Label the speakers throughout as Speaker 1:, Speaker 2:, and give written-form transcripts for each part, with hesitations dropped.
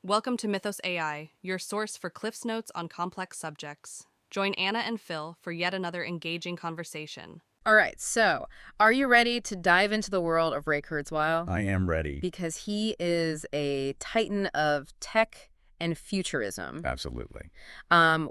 Speaker 1: Welcome to Mythos AI, your source for Cliff's Notes on complex subjects. Join Anna and Phil for yet another engaging conversation.
Speaker 2: All right, so are you ready to dive into the world of Ray Kurzweil?
Speaker 3: I am ready.
Speaker 2: Because he is a titan of tech and futurism.
Speaker 3: Absolutely.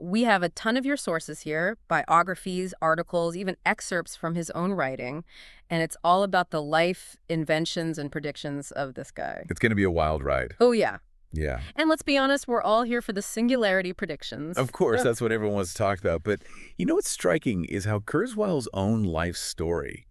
Speaker 2: We have a ton of your sources here, biographies, articles, even excerpts from his own writing, and it's all about the life, inventions, and predictions of this guy.
Speaker 3: It's going to be a wild ride.
Speaker 2: Oh, yeah.
Speaker 3: Yeah.
Speaker 2: And let's be honest, we're all here for the singularity predictions.
Speaker 3: Of course, that's what everyone wants to talk about. But you know what's striking is how Kurzweil's own life story,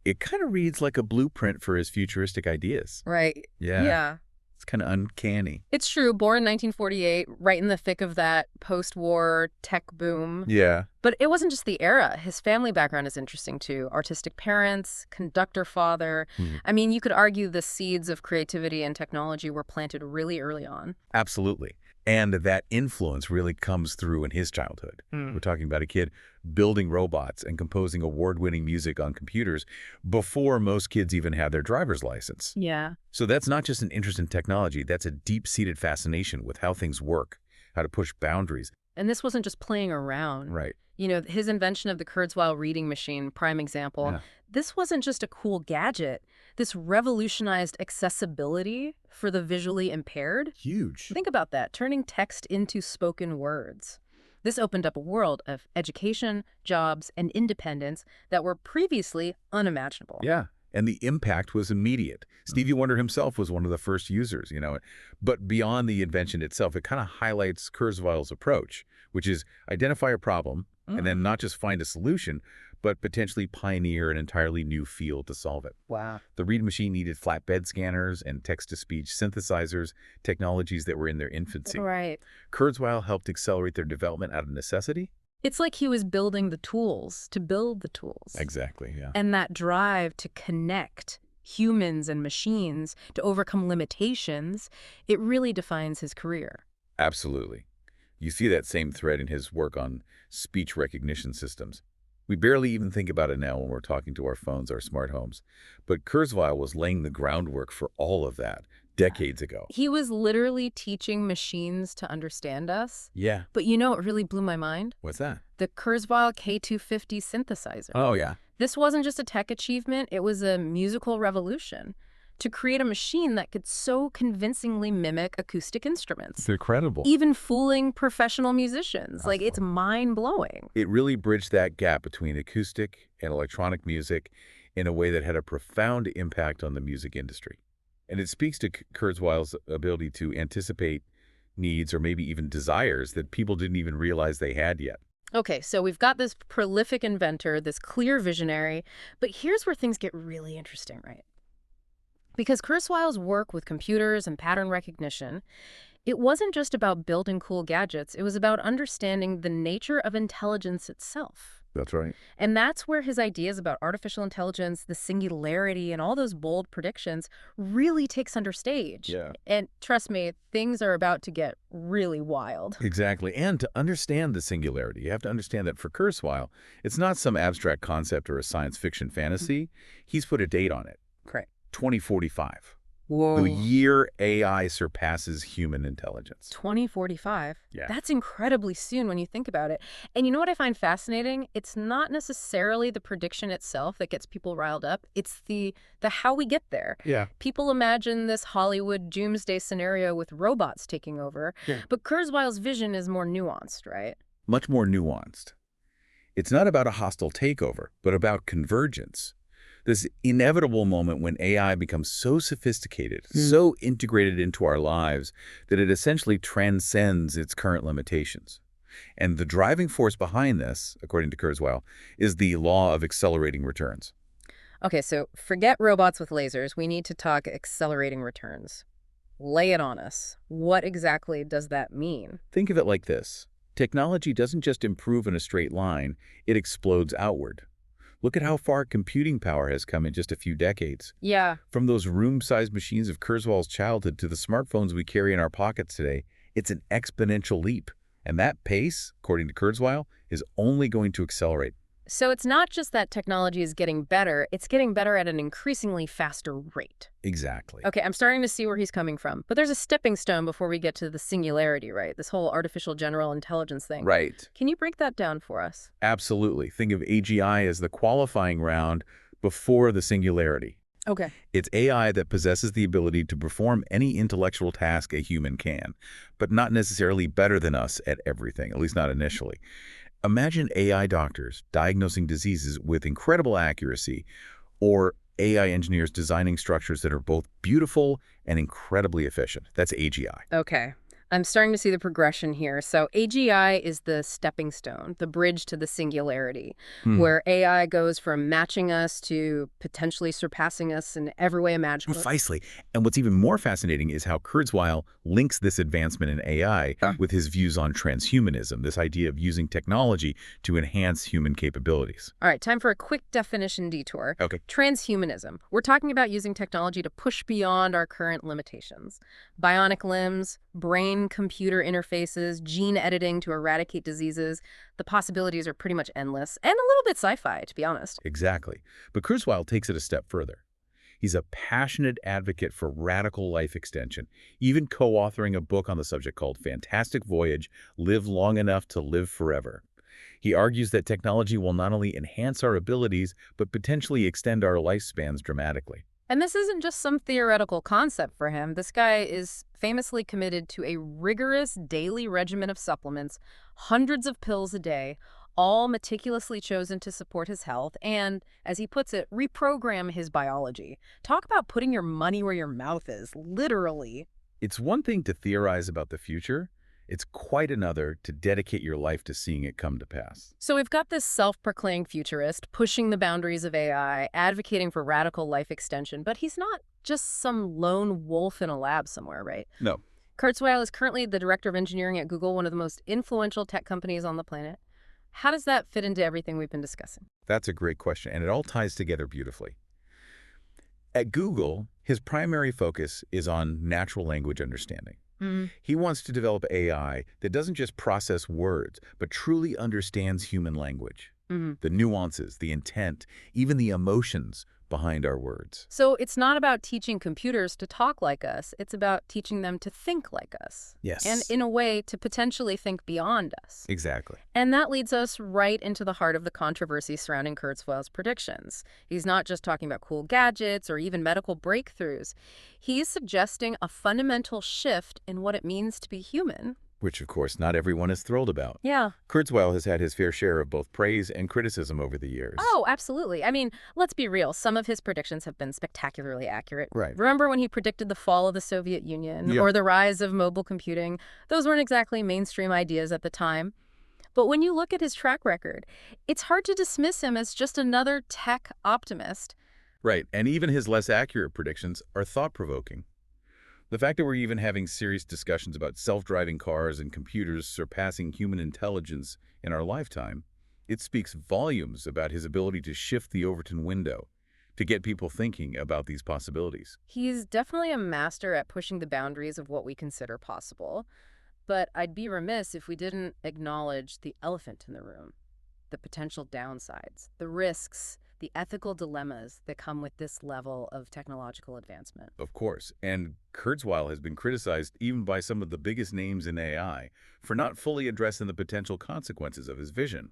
Speaker 3: it kind of reads like a blueprint for his futuristic ideas.
Speaker 2: Right.
Speaker 3: Yeah.
Speaker 2: Yeah.
Speaker 3: It's kind of uncanny.
Speaker 2: It's true. Born in 1948, right in the thick of that post-war tech boom.
Speaker 3: Yeah.
Speaker 2: But it wasn't just the era. His family background is interesting, too. Artistic parents, conductor father. I mean, you could argue the seeds of creativity and technology were planted really early on.
Speaker 3: Absolutely. And that influence really comes through in his childhood. We're talking about a kid building robots and composing award-winning music on computers before most kids even had their driver's license.
Speaker 2: Yeah.
Speaker 3: So that's not just an interest in technology. That's a deep-seated fascination with how things work, how to push boundaries.
Speaker 2: And this wasn't just playing around.
Speaker 3: Right.
Speaker 2: You know, his invention of the Kurzweil reading machine, prime example,
Speaker 3: Yeah.
Speaker 2: this wasn't just a cool gadget. This revolutionized accessibility for the visually impaired.
Speaker 3: Huge.
Speaker 2: Think about that, turning text into spoken words. This opened up a world of education, jobs, and independence that were previously unimaginable.
Speaker 3: Yeah. And the impact was immediate. Stevie Wonder himself was one of the first users, But beyond the invention itself, it kind of highlights Kurzweil's approach, which is identify a problem and then not just find a solution, but potentially pioneer an entirely new field to solve it.
Speaker 2: Wow.
Speaker 3: The Reed machine needed flatbed scanners and text-to-speech synthesizers, technologies that were in their infancy.
Speaker 2: Right.
Speaker 3: Kurzweil helped accelerate their development out of necessity.
Speaker 2: It's like he was building the tools to build the tools.
Speaker 3: Exactly, yeah.
Speaker 2: And that drive to connect humans and machines to overcome limitations, it really defines his career.
Speaker 3: Absolutely. You see that same thread in his work on speech recognition systems. We barely even think about it now when we're talking to our phones, our smart homes. But Kurzweil was laying the groundwork for all of that decades ago.
Speaker 2: He was literally teaching machines to understand us.
Speaker 3: Yeah.
Speaker 2: But you know what really blew my mind?
Speaker 3: What's that?
Speaker 2: The Kurzweil K250 synthesizer.
Speaker 3: Oh, yeah.
Speaker 2: This wasn't just a tech achievement, it was a musical revolution. To create a machine that could so convincingly mimic acoustic instruments.
Speaker 3: It's incredible.
Speaker 2: Even fooling professional musicians. Like, it's mind-blowing.
Speaker 3: It really bridged that gap between acoustic and electronic music in a way that had a profound impact on the music industry. And it speaks to Kurzweil's ability to anticipate needs or maybe even desires that people didn't even realize they had yet.
Speaker 2: Okay, so we've got this prolific inventor, this clear visionary, but here's where things get really interesting, right? Because Kurzweil's work with computers and pattern recognition, it wasn't just about building cool gadgets, it was about understanding the nature of intelligence itself.
Speaker 3: That's right.
Speaker 2: And that's where his ideas about artificial intelligence, the singularity, and all those bold predictions really take center stage.
Speaker 3: Yeah.
Speaker 2: And trust me, things are about to get really wild.
Speaker 3: Exactly. And to understand the singularity, you have to understand that for Kurzweil, it's not some abstract concept or a science fiction fantasy. He's put a date on it.
Speaker 2: Correct.
Speaker 3: 2045.
Speaker 2: Whoa.
Speaker 3: The year AI surpasses human intelligence.
Speaker 2: 2045?
Speaker 3: Yeah.
Speaker 2: That's incredibly soon when you think about it. And you know what I find fascinating? It's not necessarily the prediction itself that gets people riled up. It's the how we get there.
Speaker 3: Yeah.
Speaker 2: People imagine this Hollywood doomsday scenario with robots taking over.
Speaker 3: Yeah.
Speaker 2: But Kurzweil's vision is more nuanced, right?
Speaker 3: Much more nuanced. It's not about a hostile takeover, but about convergence. This inevitable moment when AI becomes so sophisticated, so integrated into our lives, that it essentially transcends its current limitations. And the driving force behind this, according to Kurzweil, is the law of accelerating returns.
Speaker 2: Okay, so forget robots with lasers. We need to talk accelerating returns. Lay it on us. What exactly does that mean?
Speaker 3: Think of it like this. Technology doesn't just improve in a straight line, it explodes outward. Look at how far computing power has come in just a few decades.
Speaker 2: Yeah.
Speaker 3: From those room-sized machines of Kurzweil's childhood to the smartphones we carry in our pockets today, it's an exponential leap. And that pace, according to Kurzweil, is only going to accelerate.
Speaker 2: So it's not just that technology is getting better, it's getting better at an increasingly faster rate.
Speaker 3: Exactly.
Speaker 2: Okay, I'm starting to see where he's coming from. But there's a stepping stone before we get to the singularity, right? This whole artificial general intelligence thing.
Speaker 3: Right.
Speaker 2: Can you break that down for us?
Speaker 3: Absolutely. Think of AGI as the qualifying round before the singularity.
Speaker 2: Okay.
Speaker 3: It's AI that possesses the ability to perform any intellectual task a human can, but not necessarily better than us at everything, at least not initially. Imagine AI doctors diagnosing diseases with incredible accuracy, or AI engineers designing structures that are both beautiful and incredibly efficient. That's AGI.
Speaker 2: Okay. I'm starting to see the progression here. So AGI is the stepping stone, the bridge to the singularity, where AI goes from matching us to potentially surpassing us in every way imaginable.
Speaker 3: Precisely. And what's even more fascinating is how Kurzweil links this advancement in AI with his views on transhumanism, this idea of using technology to enhance human capabilities.
Speaker 2: All right, time for a quick definition detour.
Speaker 3: Okay.
Speaker 2: Transhumanism. We're talking about using technology to push beyond our current limitations. Bionic limbs, brain-computer interfaces, gene editing to eradicate diseases. The possibilities are pretty much endless, and a little bit sci-fi, to be honest.
Speaker 3: Exactly. But Kurzweil takes it a step further. He's a passionate advocate for radical life extension, even co-authoring a book on the subject called Fantastic Voyage, Live Long Enough to Live Forever. He argues that technology will not only enhance our abilities, but potentially extend our lifespans dramatically.
Speaker 2: And this isn't just some theoretical concept for him. This guy is famously committed to a rigorous daily regimen of supplements, hundreds of pills a day, all meticulously chosen to support his health and, as he puts it, reprogram his biology. Talk about putting your money where your mouth is, literally.
Speaker 3: It's one thing to theorize about the future. It's quite another to dedicate your life to seeing it come to pass.
Speaker 2: So we've got this self-proclaimed futurist pushing the boundaries of AI, advocating for radical life extension, but he's not just some lone wolf in a lab somewhere, right?
Speaker 3: No.
Speaker 2: Kurzweil is currently the director of engineering at Google, one of the most influential tech companies on the planet. How does that fit into everything we've been discussing?
Speaker 3: That's a great question, and it all ties together beautifully. At Google, his primary focus is on natural language understanding. He wants to develop AI that doesn't just process words, but truly understands human language. The nuances, the intent, even the emotions behind our words.
Speaker 2: So it's not about teaching computers to talk like us. It's about teaching them to think like us.
Speaker 3: Yes.
Speaker 2: And in a way, to potentially think beyond us.
Speaker 3: Exactly.
Speaker 2: And that leads us right into the heart of the controversy surrounding Kurzweil's predictions. He's not just talking about cool gadgets or even medical breakthroughs. He's suggesting a fundamental shift in what it means to be human.
Speaker 3: Which, of course, not everyone is thrilled about.
Speaker 2: Yeah.
Speaker 3: Kurzweil has had his fair share of both praise and criticism over the years.
Speaker 2: Oh, absolutely. I mean, let's be real. Some of his predictions have been spectacularly accurate.
Speaker 3: Right.
Speaker 2: Remember when he predicted the fall of the Soviet Union
Speaker 3: Yeah.
Speaker 2: or the rise of mobile computing? Those weren't exactly mainstream ideas at the time. But when you look at his track record, it's hard to dismiss him as just another tech optimist.
Speaker 3: Right, and even his less accurate predictions are thought-provoking. The fact that we're even having serious discussions about self-driving cars and computers surpassing human intelligence in our lifetime, it speaks volumes about his ability to shift the Overton window, to get people thinking about these possibilities.
Speaker 2: He's definitely a master at pushing the boundaries of what we consider possible. But I'd be remiss if we didn't acknowledge the elephant in the room, the potential downsides, the risks, the ethical dilemmas that come with this level of technological advancement.
Speaker 3: Of course, and Kurzweil has been criticized even by some of the biggest names in AI for not fully addressing the potential consequences of his vision.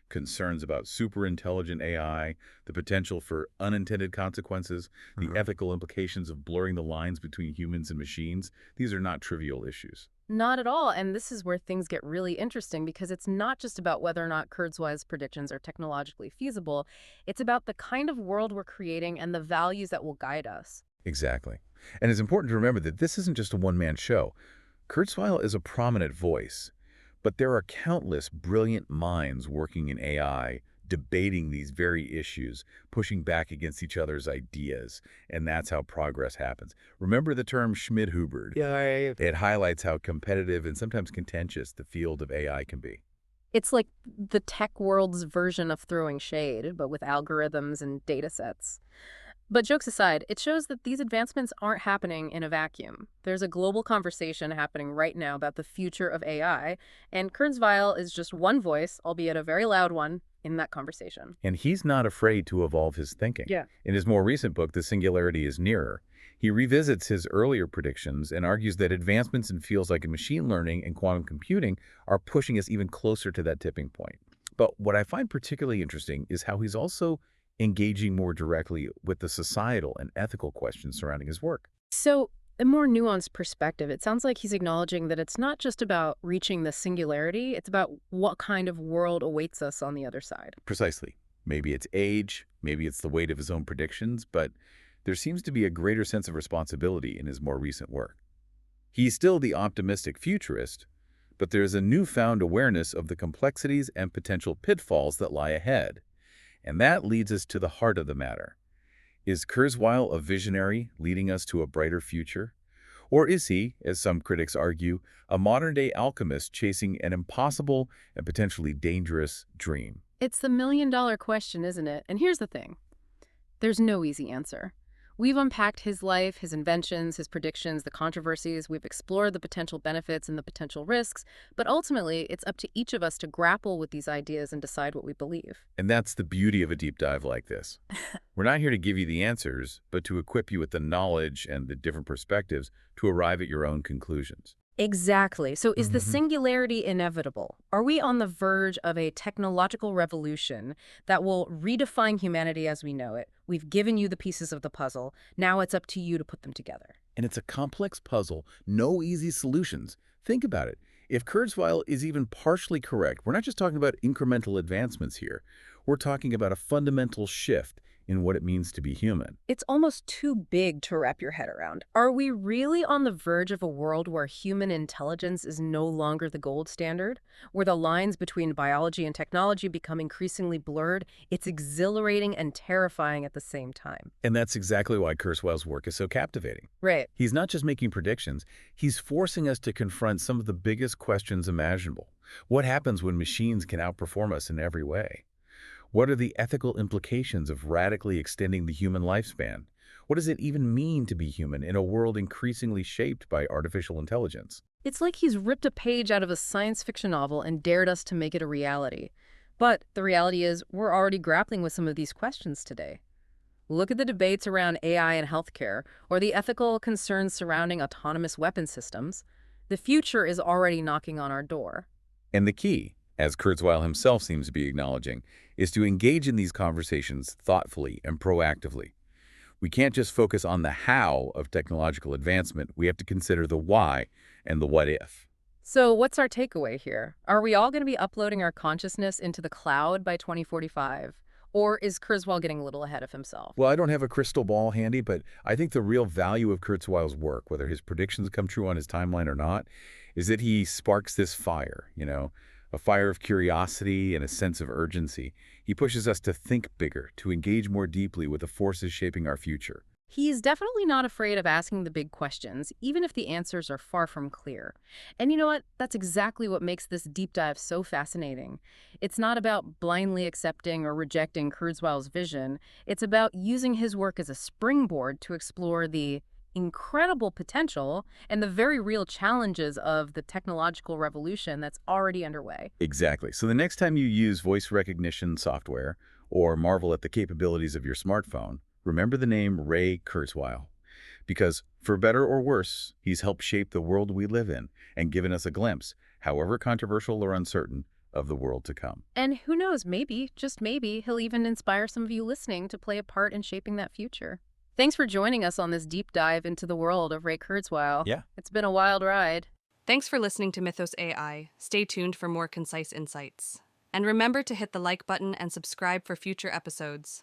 Speaker 3: Concerns about superintelligent AI, the potential for unintended consequences, the ethical implications of blurring the lines between humans and machines, these are not trivial issues.
Speaker 2: Not at all, and this is where things get really interesting because it's not just about whether or not Kurzweil's predictions are technologically feasible, it's about the kind of world we're creating and the values that will guide us.
Speaker 3: Exactly. And it's important to remember that this isn't just a one-man show. Kurzweil is a prominent voice, but there are countless brilliant minds working in AI, debating these very issues, pushing back against each other's ideas, and that's how progress happens. Remember the term Schmidhubbard?
Speaker 2: Yeah.
Speaker 3: It highlights how competitive and sometimes contentious the field of AI can be.
Speaker 2: It's like the tech world's version of throwing shade, but with algorithms and data sets. But jokes aside, it shows that these advancements aren't happening in a vacuum. There's a global conversation happening right now about the future of AI, and Kurzweil is just one voice, albeit a very loud one, in that conversation.
Speaker 3: And he's not afraid to evolve his thinking.
Speaker 2: Yeah.
Speaker 3: In his more recent book, The Singularity is Nearer, he revisits his earlier predictions and argues that advancements in fields like machine learning and quantum computing are pushing us even closer to that tipping point. But what I find particularly interesting is how he's also engaging more directly with the societal and ethical questions surrounding his work.
Speaker 2: So, a more nuanced perspective, it sounds like he's acknowledging that it's not just about reaching the singularity, it's about what kind of world awaits us on the other side.
Speaker 3: Precisely. Maybe it's age, maybe it's the weight of his own predictions, but there seems to be a greater sense of responsibility in his more recent work. He's still the optimistic futurist, but there's a newfound awareness of the complexities and potential pitfalls that lie ahead. And that leads us to the heart of the matter. Is Kurzweil a visionary leading us to a brighter future? Or is he, as some critics argue, a modern-day alchemist chasing an impossible and potentially dangerous dream?
Speaker 2: It's the million-dollar question, isn't it? And here's the thing. There's no easy answer. We've unpacked his life, his inventions, his predictions, the controversies. We've explored the potential benefits and the potential risks. But ultimately, it's up to each of us to grapple with these ideas and decide what we believe.
Speaker 3: And that's the beauty of a deep dive like this. We're not here to give you the answers, but to equip you with the knowledge and the different perspectives to arrive at your own conclusions.
Speaker 2: Exactly. So is the singularity inevitable? Are we on the verge of a technological revolution that will redefine humanity as we know it? We've given you the pieces of the puzzle. Now it's up to you to put them together.
Speaker 3: And it's a complex puzzle, no easy solutions. Think about it. If Kurzweil is even partially correct, we're not just talking about incremental advancements here. We're talking about a fundamental shift in what it means to be human.
Speaker 2: It's almost too big to wrap your head around. Are we really on the verge of a world where human intelligence is no longer the gold standard? Where the lines between biology and technology become increasingly blurred? It's exhilarating and terrifying at the same time.
Speaker 3: And that's exactly why Kurzweil's work is so captivating.
Speaker 2: Right.
Speaker 3: He's not just making predictions, he's forcing us to confront some of the biggest questions imaginable. What happens when machines can outperform us in every way? What are the ethical implications of radically extending the human lifespan? What does it even mean to be human in a world increasingly shaped by artificial intelligence?
Speaker 2: It's like he's ripped a page out of a science fiction novel and dared us to make it a reality. But the reality is, we're already grappling with some of these questions today. Look at the debates around AI and healthcare, or the ethical concerns surrounding autonomous weapon systems. The future is already knocking on our door.
Speaker 3: And the key, as Kurzweil himself seems to be acknowledging, is to engage in these conversations thoughtfully and proactively. We can't just focus on the how of technological advancement. We have to consider the why and the what if.
Speaker 2: So what's our takeaway here? Are we all going to be uploading our consciousness into the cloud by 2045? Or is Kurzweil getting a little ahead of himself?
Speaker 3: Well, I don't have a crystal ball handy, but I think the real value of Kurzweil's work, whether his predictions come true on his timeline or not, is that he sparks this fire, a fire of curiosity and a sense of urgency. He pushes us to think bigger, to engage more deeply with the forces shaping our future.
Speaker 2: He's definitely not afraid of asking the big questions, even if the answers are far from clear. And you know what? That's exactly what makes this deep dive so fascinating. It's not about blindly accepting or rejecting Kurzweil's vision. It's about using his work as a springboard to explore the incredible potential and the very real challenges of the technological revolution that's already underway.
Speaker 3: Exactly. So the next time you use voice recognition software or marvel at the capabilities of your smartphone, remember the name Ray Kurzweil. Because for better or worse, he's helped shape the world we live in and given us a glimpse, however controversial or uncertain, of the world to come.
Speaker 2: And who knows, maybe, just maybe, he'll even inspire some of you listening to play a part in shaping that future. Thanks for joining us on this deep dive into the world of Ray Kurzweil.
Speaker 3: Yeah.
Speaker 2: It's been a wild ride.
Speaker 1: Thanks for listening to Mythos AI. Stay tuned for more concise insights. And remember to hit the like button and subscribe for future episodes.